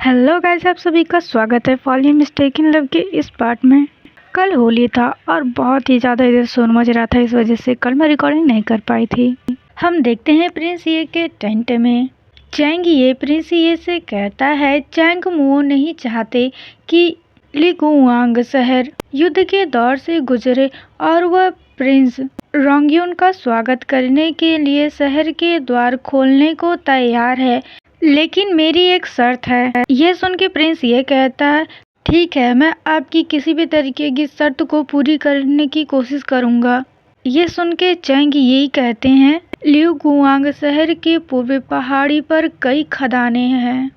Hello guys, आप सभी का स्वागत है फॉलिंग मिस्टेक इन लव के इस पार्ट में। कल होली था और बहुत ही ज़्यादा इधर शोर मच रहा था, इस वजह से कल मैं रिकॉर्डिंग नहीं कर पाई थी। हम देखते हैं प्रिंस ये के टेंट में चैंग ये प्रिंस ये से कहता है चैंग मो नहीं चाहते कि ली गुआंग शहर युद्ध के दौर से गुजरे और वह प्रिंस रोंगयुन का स्वागत करने के लिए शहर के द्वार खोलने को तैयार है, लेकिन मेरी एक शर्त है। ये सुन के प्रिंस ये कहता है ठीक है, मैं आपकी किसी भी तरीके की शर्त को पूरी करने की कोशिश करूंगा। ये सुन के चैंग यही कहते हैं लिउ गुआंग शहर के पूर्वी पहाड़ी पर कई खदानें हैं।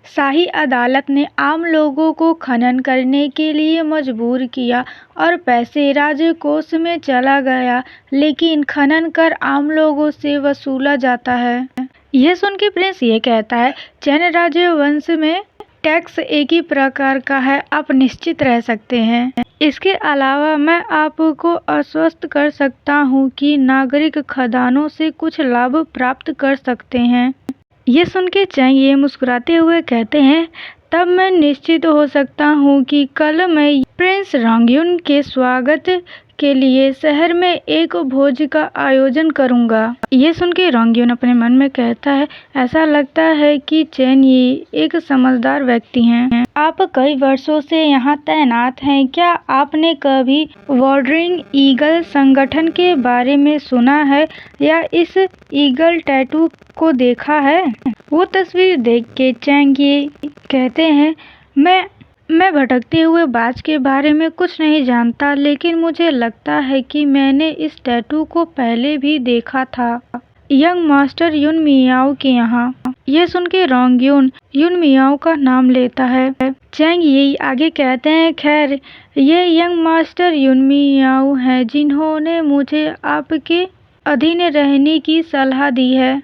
शाही अदालत ने आम लोगों को खनन करने के लिए मजबूर किया और पैसे राजकोष में चला गया, लेकिन खनन कर आम लोगों से वसूला जाता है। यह सुन के प्रिंस ये कहता है चैन राजवंश में टैक्स एक ही प्रकार का है, आप निश्चित रह सकते हैं। इसके अलावा मैं आपको आश्वस्त कर सकता हूँ कि नागरिक खदानों से कुछ लाभ प्राप्त कर सकते हैं। ये सुन के चैंग ये मुस्कुराते हुए कहते हैं तब मैं निश्चित हो सकता हूँ कि कल मैं प्रिंस रोंगयुन के स्वागत के लिए शहर में एक भोज का आयोजन करूंगा। ये सुन के रोंगयुन अपने मन में कहता है ऐसा लगता है कि चैन ये एक समझदार व्यक्ति हैं। आप कई वर्षों से यहाँ तैनात हैं, क्या आपने कभी वॉन्डरिंग ईगल संगठन के बारे में सुना है या इस ईगल टैटू को देखा है? वो तस्वीर देख के चैंग ये कहते हैं मैं भटकते हुए बाज के बारे में कुछ नहीं जानता, लेकिन मुझे लगता है कि मैंने इस टैटू को पहले भी देखा था यंग मास्टर युन मियाओ के यहाँ। ये सुन के रोंगयुन युन मियाओ का नाम लेता है। चैंग यही आगे कहते हैं खैर ये यंग मास्टर युन मियाओ हैं जिन्होंने मुझे आपके अधीन रहने की सलाह दी है।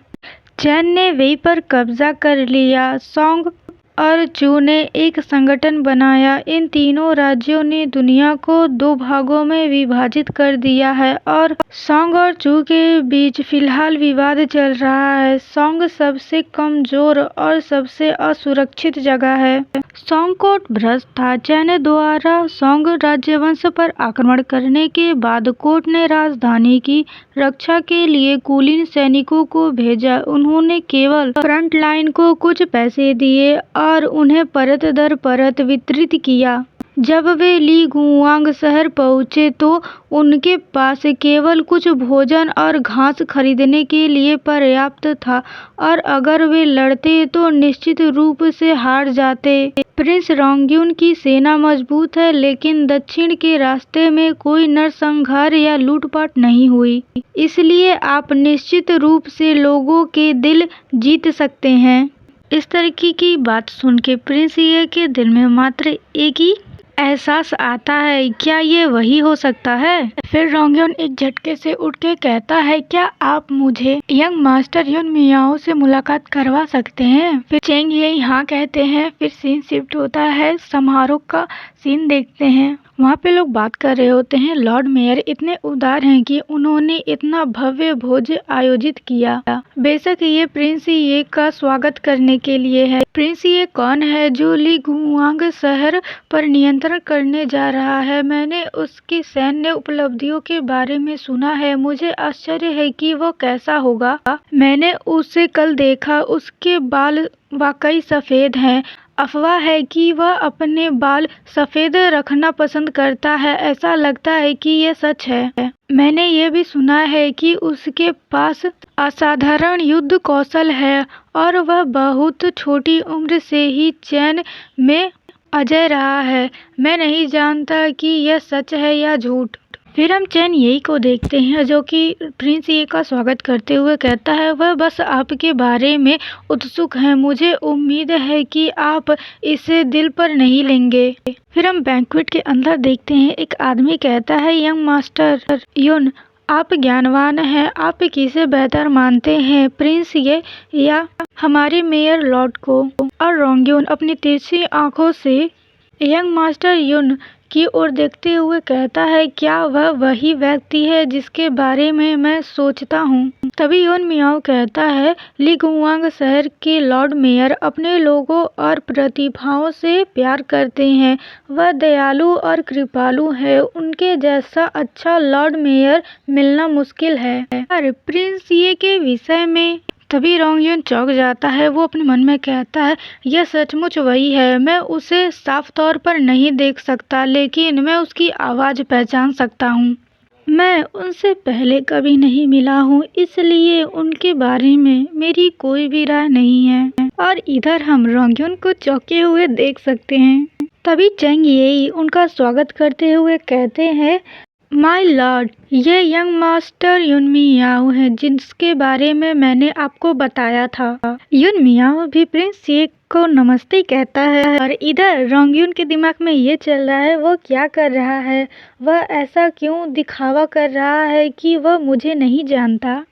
चैन ने वेई पर कब्जा कर लिया। सोंग और चू ने एक संगठन बनाया। इन तीनों राज्यों ने दुनिया को दो भागों में विभाजित कर दिया है और सोंग और चू के बीच फिलहाल विवाद चल रहा है। सोंग सबसे कमजोर और सबसे असुरक्षित जगह है। सोंग कोर्ट भ्रष्ट था। चैन द्वारा सोंग राज्यवंश पर आक्रमण करने के बाद कोर्ट ने राजधानी की रक्षा के लिए कुलीन सैनिकों को भेजा। उन्होंने केवल फ्रंट लाइन को कुछ पैसे दिए और उन्हें परत दर परत वितरित किया। जब वे ली गुआंग शहर पहुंचे तो उनके पास केवल कुछ भोजन और घास खरीदने के लिए पर्याप्त था और अगर वे लड़ते तो निश्चित रूप से हार जाते। प्रिंस रोंगयुन की सेना मजबूत है, लेकिन दक्षिण के रास्ते में कोई नरसंहार या लूटपाट नहीं हुई, इसलिए आप निश्चित रूप से लोगों के दिल जीत सकते हैं। इस तरीके की बात सुन के प्रिंस ये के दिल में मात्र एक ही एहसास आता है, क्या ये वही हो सकता है? फिर रोंगयुन एक झटके से उठ के कहता है क्या आप मुझे यंग मास्टर युन मियाओ से मुलाकात करवा सकते हैं? फिर चैंग ये हाँ कहते हैं। फिर सीन शिफ्ट होता है, समारोह का सीन देखते हैं। वहाँ पे लोग बात कर रहे होते हैं। लॉर्ड मेयर इतने उदार हैं कि उन्होंने इतना भव्य भोज आयोजित किया। बेशक ये प्रिंस ये का स्वागत करने के लिए है। प्रिंस ये कौन है जो ली गुआंग शहर पर नियंत्रण करने जा रहा है? मैंने उसकी सैन्य उपलब्धियों के बारे में सुना है। मुझे आश्चर्य है कि वो कैसा होगा। मैंने उसे कल देखा, उसके बाल वाकई सफेद हैं। अफवाह है कि वह अपने बाल सफेद रखना पसंद करता है। ऐसा लगता है कि यह सच है। मैंने ये भी सुना है कि उसके पास असाधारण युद्ध कौशल है और वह बहुत छोटी उम्र से ही चैन में अजय रहा है। मैं नहीं जानता कि यह सच है या झूठ। फिर हम चैन यही को देखते हैं जो कि प्रिंस ये का स्वागत करते हुए कहता है वह बस आपके बारे में उत्सुक है। मुझे उम्मीद है कि आप इसे दिल पर नहीं लेंगे। फिर हम बैंक्वेट के अंदर देखते हैं। एक आदमी कहता है यंग मास्टर युन आप ज्ञानवान हैं, आप किसे बेहतर मानते हैं, प्रिंस ये या हमारे मेयर लॉर्ड को? और रोंगयुन अपनी तिरछी आंखों से यंग मास्टर युन की ओर देखते हुए कहता है, क्या वह वही व्यक्ति है जिसके बारे में मैं सोचता हूँ? तभी युन मियाओ कहता है, ली गुआंग शहर के लॉर्ड मेयर अपने लोगों और प्रतिभाओं से प्यार करते हैं। वह दयालु और कृपालु है। उनके जैसा अच्छा लॉर्ड मेयर मिलना मुश्किल है। और प्रिंस ये के विषय में तभी रोंगयुन चौंक जाता है। वो अपने मन में कहता है, यह सचमुच वही है। मैं उसे साफ तौर पर नहीं देख सकता, लेकिन मैं उसकी आवाज़ पहचान सकता हूँ। मैं उनसे पहले कभी नहीं मिला हूँ, इसलिए उनके बारे में मेरी कोई भी राय नहीं है। और इधर हम रोंगयुन को चौंके हुए देख सकते हैं। तभी चेंग येई उनका स्वागत करते हुए कहते हैं, माय लॉर्ड, ये यंग मास्टर युन मियाओ है जिसके बारे में मैंने आपको बताया था। युन मियाओ भी प्रिंस ये को नमस्ते कहता है। और इधर रोंगयुन के दिमाग में ये चल रहा है, वो क्या कर रहा है? वह ऐसा क्यों दिखावा कर रहा है कि वह मुझे नहीं जानता?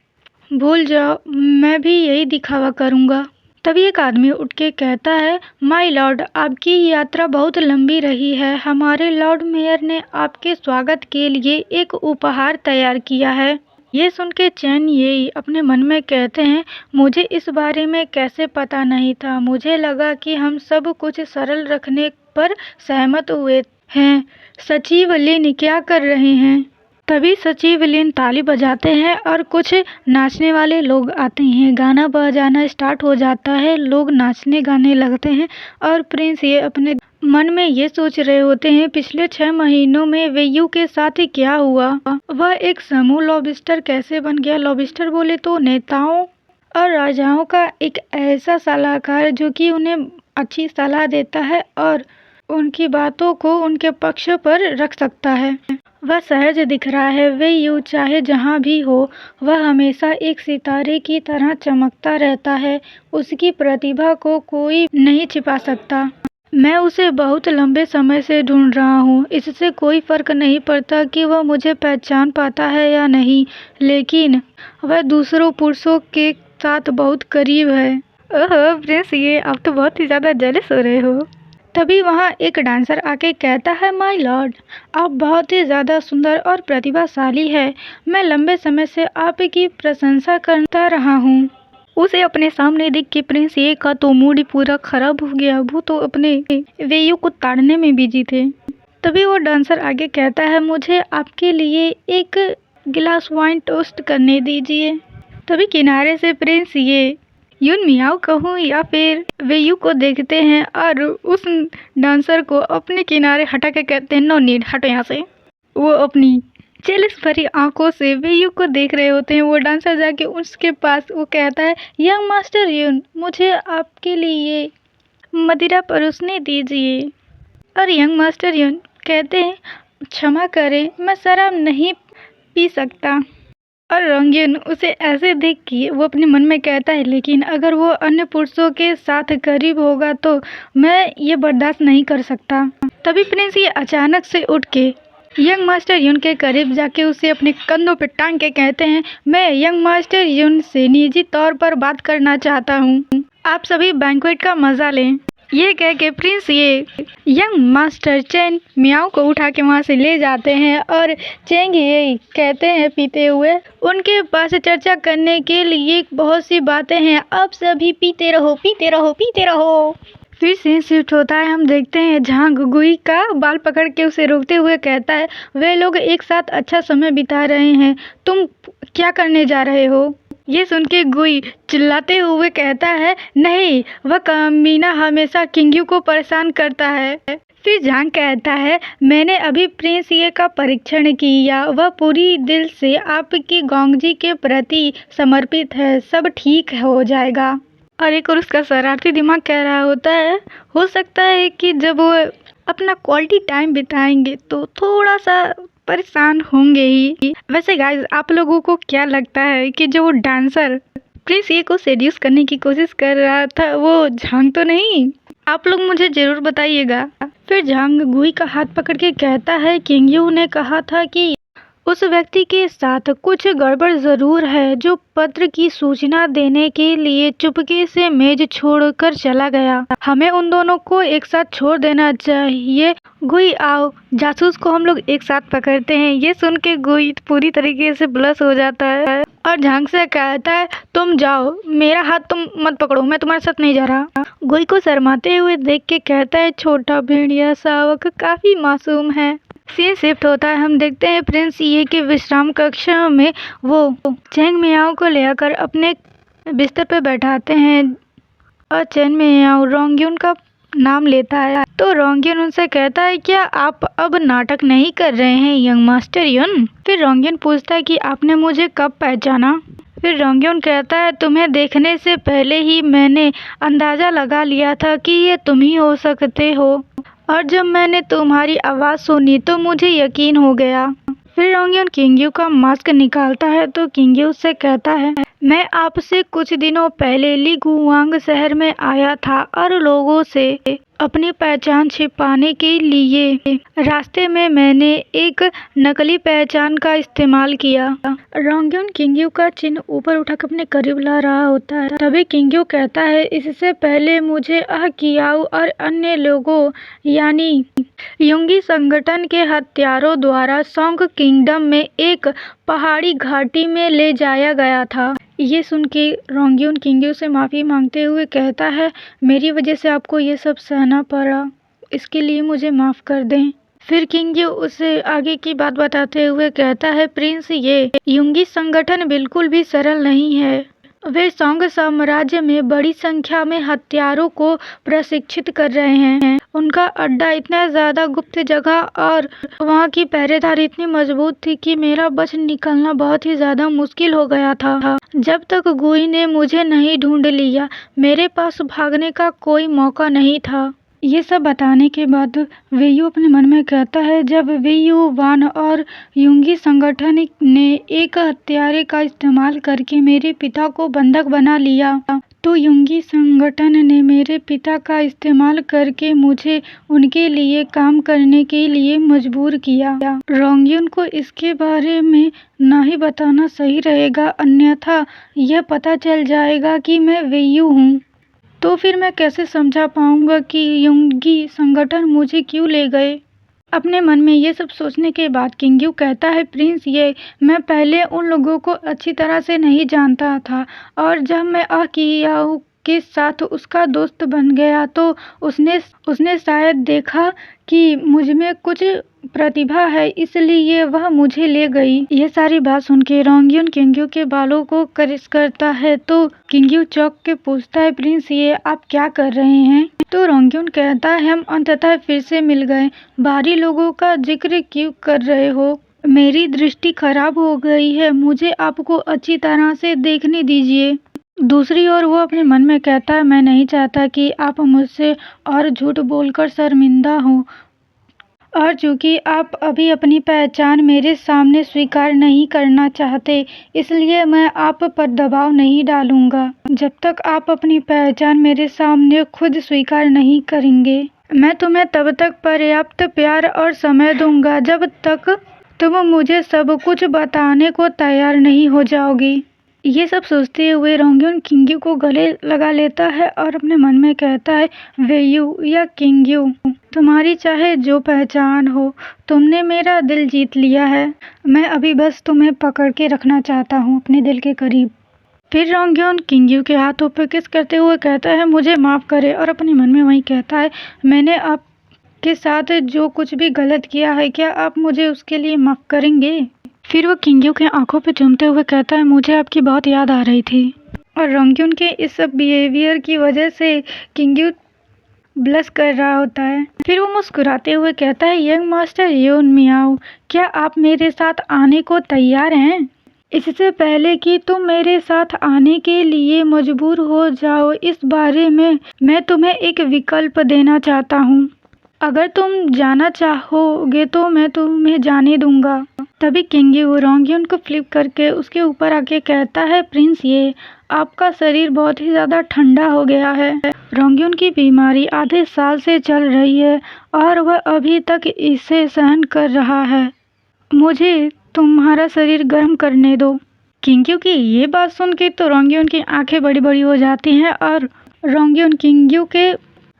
भूल जाओ, मैं भी यही दिखावा करूँगा। तभी एक आदमी उठ के कहता है, माय लॉर्ड, आपकी यात्रा बहुत लंबी रही है। हमारे लॉर्ड मेयर ने आपके स्वागत के लिए एक उपहार तैयार किया है। ये सुन के चेंग येई अपने मन में कहते हैं, मुझे इस बारे में कैसे पता नहीं था। मुझे लगा कि हम सब कुछ सरल रखने पर सहमत हुए हैं। सचिव लिन क्या कर रहे हैं? तभी सचिव लिन ताली बजाते हैं और कुछ नाचने वाले लोग आते हैं। गाना बजाना स्टार्ट हो जाता है, लोग नाचने गाने लगते हैं। और प्रिंस ये अपने मन में ये सोच रहे होते हैं, पिछले 6 महीनों में वेयू के साथ क्या हुआ? वह एक समूह लॉबिस्टर कैसे बन गया? लॉबिस्टर बोले तो नेताओं और राजाओं का एक ऐसा सलाहकार जो कि उन्हें अच्छी सलाह देता है और उनकी बातों को उनके पक्ष पर रख सकता है। वह सहज दिख रहा है। वेयू चाहे जहाँ भी हो, वह हमेशा एक सितारे की तरह चमकता रहता है। उसकी प्रतिभा को कोई नहीं छिपा सकता। मैं उसे बहुत लंबे समय से ढूंढ रहा हूँ। इससे कोई फर्क नहीं पड़ता कि वह मुझे पहचान पाता है या नहीं, लेकिन वह दूसरों पुरुषों के साथ बहुत करीब है। ओह प्रिंस, ये आप तो बहुत ही ज़्यादा जेलस हो रहे हो। तभी वहाँ एक डांसर आके कहता है, माय लॉर्ड, आप बहुत ही ज़्यादा सुंदर और प्रतिभाशाली है। मैं लंबे समय से आपकी प्रशंसा करता रहा हूँ। उसे अपने सामने देख के प्रिंस ये का तो मूड ही पूरा खराब हो गया। वो तो अपने वेयू को ताड़ने में बिजी थे। तभी वो डांसर आगे कहता है, मुझे आपके लिए एक गिलास वाइन टोस्ट करने दीजिए। तभी किनारे से प्रिंस ये युन मियाओ कहूँ या फिर वेयू को देखते हैं और उस डांसर को अपने किनारे हटा के कहते हैं, नो नीड, हटो यहाँ से। वो अपनी जेलस भरी आंखों से वेयू को देख रहे होते हैं। वो डांसर जाके उसके पास वो कहता है, यंग मास्टर युन, मुझे आपके लिए मदिरा परोसने दीजिए। और यंग मास्टर युन कहते हैं, क्षमा करें, मैं शराब नहीं पी सकता। और रोंगयुन उसे ऐसे देख के वो अपने मन में कहता है, लेकिन अगर वो अन्य पुरुषों के साथ करीब होगा तो मैं ये बर्दाश्त नहीं कर सकता। तभी प्रिंस ये अचानक से उठ के यंग मास्टर युन के करीब जाके उसे अपने कंधों पे टांग के कहते हैं, मैं यंग मास्टर युन से निजी तौर पर बात करना चाहता हूँ। आप सभी बैंक्वेट का मजा लें। ये कह के प्रिंस ये यंग मास्टर चेंग मियाओ को उठा के वहाँ से ले जाते हैं। और चेंग ये कहते हैं पीते हुए, उनके पास चर्चा करने के लिए बहुत सी बातें हैं, आप सभी पीते रहो, पीते रहो, पीते रहो। फिर से शिफ्ट होता है। हम देखते हैं झांग गुई का बाल पकड़ के उसे रोकते हुए कहता है, वे लोग एक साथ अच्छा समय बिता रहे हैं, तुम क्या करने जा रहे हो? ये सुन के गुई चिल्लाते हुए कहता है, नहीं, वह कमीना हमेशा किंग्यू को परेशान करता है। फिर झांग कहता है, मैंने अभी प्रिंस ये का परीक्षण किया, वह पूरी दिल से आपकी गोंगजी के प्रति समर्पित है, सब ठीक हो जाएगा। और एक और उसका शरारती दिमाग कह रहा होता है, हो सकता है कि जब वो अपना क्वालिटी टाइम बिताएंगे तो थोड़ा सा परेशान होंगे ही। वैसे गाइस, आप लोगों को क्या लगता है कि जो वो डांसर प्रिंस ये को सेड्यूस करने की कोशिश कर रहा था वो झांग तो नहीं? आप लोग मुझे जरूर बताइएगा। फिर झांग गुई का हाथ पकड़ के कहता है, किंग्यू ने कहा था कि उस व्यक्ति के साथ कुछ गड़बड़ जरूर है जो पत्र की सूचना देने के लिए चुपके से मेज छोड़कर चला गया। हमें उन दोनों को एक साथ छोड़ देना चाहिए। गुई आओ, जासूस को हम लोग एक साथ पकड़ते हैं। ये सुन के गुई पूरी तरीके से ब्लश हो जाता है और झांग से कहता है, तुम जाओ, मेरा हाथ तुम मत पकड़ो, मैं तुम्हारे साथ नहीं जा रहा। गुई को शर्माते हुए देख के कहता है, छोटा भेड़िया शावक काफी मासूम है। सीन शिफ्ट होता है। हम देखते हैं प्रिंस ये के विश्राम कक्ष में वो चैंग मियाओ को ले आकर अपने बिस्तर पे बैठाते हैं और चैंग मियाओ रोंगयुन का नाम लेता है तो रोंगयुन उनसे कहता है, क्या आप अब नाटक नहीं कर रहे हैं यंग मास्टर युन? फिर रोंगयुन पूछता है कि आपने मुझे कब पहचाना? फिर रोंगयुन कहता है, तुम्हें देखने से पहले ही मैंने अंदाजा लगा लिया था कि ये तुम ही हो सकते हो और जब मैंने तुम्हारी आवाज़ सुनी तो मुझे यकीन हो गया। फिर रोंगयुन किंगयू का मास्क निकालता है तो किंगयू उससे कहता है, मैं आपसे कुछ दिनों पहले ली गुआंग शहर में आया था और लोगों से अपनी पहचान छिपाने के लिए रास्ते में मैंने एक नकली पहचान का इस्तेमाल किया। रोंगयुन किंगयू का चिन्ह ऊपर उठाकर अपने करीब ला रहा होता है। तभी किंगयू कहता है, इससे पहले मुझे कियाओ और अन्य लोगों यानी युंगी संगठन के हत्यारों द्वारा सोंग किंगडम में एक पहाड़ी घाटी में ले जाया गया था। ये सुन के रोंगयुन किंगयू से माफ़ी मांगते हुए कहता है, मेरी वजह से आपको ये सब सहना पड़ा, इसके लिए मुझे माफ़ कर दें। फिर किंगयू उसे आगे की बात बताते हुए कहता है, प्रिंस ये युंगी संगठन बिल्कुल भी सरल नहीं है। वे सोंग साम्राज्य में बड़ी संख्या में हत्यारों को प्रशिक्षित कर रहे हैं। उनका अड्डा इतना ज़्यादा गुप्त जगह और वहाँ की पहरेदारी इतनी मजबूत थी कि मेरा बच निकलना बहुत ही ज़्यादा मुश्किल हो गया था। जब तक गुई ने मुझे नहीं ढूंढ लिया, मेरे पास भागने का कोई मौका नहीं था। ये सब बताने के बाद वेयू अपने मन में कहता है, जब वेयू वान और युंगी संगठन ने एक हत्यारे का इस्तेमाल करके मेरे पिता को बंधक बना लिया तो युंगी संगठन ने मेरे पिता का इस्तेमाल करके मुझे उनके लिए काम करने के लिए मजबूर किया। रोंगयुन को इसके बारे में ना ही बताना सही रहेगा, अन्यथा यह पता चल जाएगा कि मैं वेयू हूँ तो फिर मैं कैसे समझा पाऊंगा कि युंगी संगठन मुझे क्यों ले गए। अपने मन में ये सब सोचने के बाद किंगयू कहता है, प्रिंस ये मैं पहले उन लोगों को अच्छी तरह से नहीं जानता था और जब मैं कियाओ के साथ उसका दोस्त बन गया तो उसने शायद देखा कि मुझ में कुछ प्रतिभा है, इसलिए वह मुझे ले गई। ये सारी बात सुन के रोंगयुन किंगयू के बालों को करिश करता है तो किंगयू चौंक के पूछता है, प्रिंस ये आप क्या कर रहे हैं? तो रोंगयुन कहता है, हम अंततः फिर से मिल गए, बाहरी लोगों का जिक्र क्यों कर रहे हो? मेरी दृष्टि खराब हो गई है, मुझे आपको अच्छी तरह से देखने दीजिए। दूसरी ओर वो अपने मन में कहता है, मैं नहीं चाहता कि आप मुझसे और झूठ बोलकर शर्मिंदा हो और चूंकि आप अभी अपनी पहचान मेरे सामने स्वीकार नहीं करना चाहते, इसलिए मैं आप पर दबाव नहीं डालूंगा। जब तक आप अपनी पहचान मेरे सामने खुद स्वीकार नहीं करेंगे, मैं तुम्हें तब तक पर्याप्त प्यार और समय दूंगा जब तक तुम मुझे सब कुछ बताने को तैयार नहीं हो जाओगी। ये सब सोचते हुए रोंगयुन किंगयू को गले लगा लेता है और अपने मन में कहता है, वेयू या किंगयू, तुम्हारी चाहे जो पहचान हो, तुमने मेरा दिल जीत लिया है। मैं अभी बस तुम्हें पकड़ के रखना चाहता हूँ अपने दिल के करीब। फिर रोंगयुन किंगयू के हाथों पर किस करते हुए कहता है, मुझे माफ़ करे और अपने मन में वही कहता है, मैंने आपके साथ जो कुछ भी गलत किया है, क्या आप मुझे उसके लिए माफ़ करेंगे? फिर वो किंगयू के आंखों पे चूमते हुए कहता है, मुझे आपकी बहुत याद आ रही थी। और रोंगयुन के इस सब बिहेवियर की वजह से किंगयू ब्लश कर रहा होता है। फिर वो मुस्कुराते हुए कहता है, यंग मास्टर युन मियाओ, क्या आप मेरे साथ आने को तैयार हैं? इससे पहले कि तुम मेरे साथ आने के लिए मजबूर हो जाओ, इस बारे में मैं तुम्हें एक विकल्प देना चाहता हूँ। अगर तुम जाना चाहोगे तो मैं तुम्हें जाने दूंगा। तभी किंगयू रोंगयुन को फ्लिप करके उसके ऊपर आके कहता है, प्रिंस ये आपका शरीर बहुत ही ज़्यादा ठंडा हो गया है। रोंगयुन की बीमारी आधे साल से चल रही है और वह अभी तक इसे सहन कर रहा है। मुझे तुम्हारा शरीर गर्म करने दो। किंग्यू की ये बात सुन के तो रोंगयॉन की आंखें बड़ी बड़ी हो जाती हैं और रोंगयॉन किंग्यू के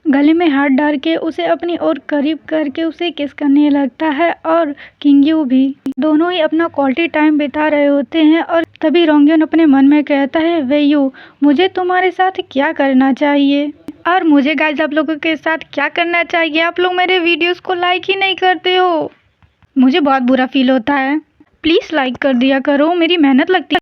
गले में हाथ डाल के उसे अपनी ओर करीब करके उसे किस करने लगता है और किंग्यू भी। दोनों ही अपना क्वालिटी टाइम बिता रहे होते हैं और तभी रोंगयॉन अपने मन में कहता है, वेयू मुझे तुम्हारे साथ क्या करना चाहिए। और मुझे गाइस आप लोगों के साथ क्या करना चाहिए, आप लोग मेरे वीडियोस को लाइक ही नहीं करते हो। मुझे बहुत बुरा फील होता है। प्लीज़ लाइक कर दिया करो, मेरी मेहनत लगती है।